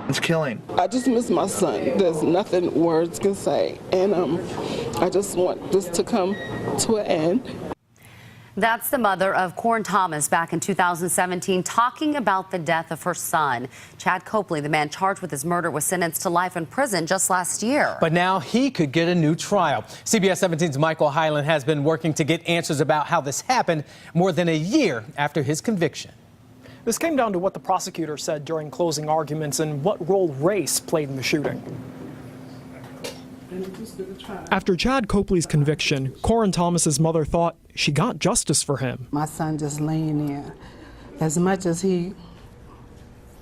It's killing. I just miss my son. There's nothing words can say. And I just want this to come to an end. That's the mother of Corin Thomas back in 2017 talking about the death of her son. Chad Copley, the man charged with his murder, was sentenced to life in prison just last year. But now he could get a new trial. CBS 17's Michael Hyland has been working to get answers about how this happened more than a year after his conviction. This came down to what the prosecutor said during closing arguments and what role race played in the shooting. After Chad Copley's conviction, Corin Thomas's mother thought she got justice for him. My son just laying there. As much as he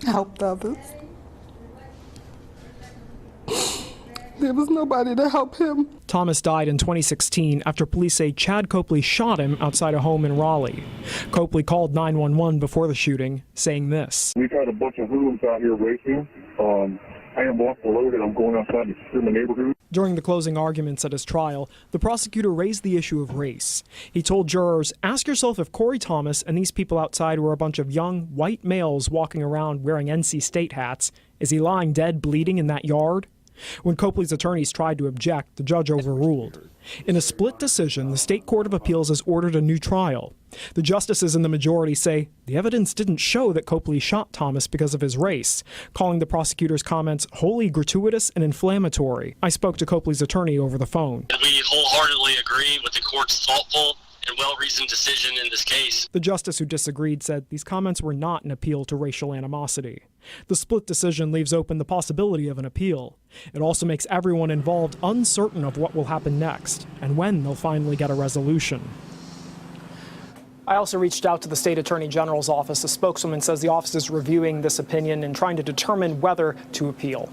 helped others, there was nobody to help him. Thomas died in 2016 after police say Chad Copley shot him outside a home in Raleigh. Copley called 911 before the shooting, saying this. We've had a bunch of hoodlums out here racing. I am off the road and I'm going outside to secure my neighborhood. During the closing arguments at his trial, the prosecutor raised the issue of race. He told jurors, ask yourself if Cory Thomas and these people outside were a bunch of young, white males walking around wearing NC State hats. Is he lying dead, bleeding in that yard? When Copley's attorneys tried to object, the judge overruled. In a split decision, the State Court of Appeals has ordered a new trial. The justices in the majority say the evidence didn't show that Copley shot Thomas because of his race, calling the prosecutor's comments wholly gratuitous and inflammatory. I spoke to Copley's attorney over the phone. We wholeheartedly agree with the court's thoughtful and well-reasoned decision in this case. The justice who disagreed said these comments were not an appeal to racial animosity. The split decision leaves open the possibility of an appeal. It also makes everyone involved uncertain of what will happen next and when they'll finally get a resolution. I also reached out to the state attorney general's office. A spokeswoman says the office is reviewing this opinion and trying to determine whether to appeal.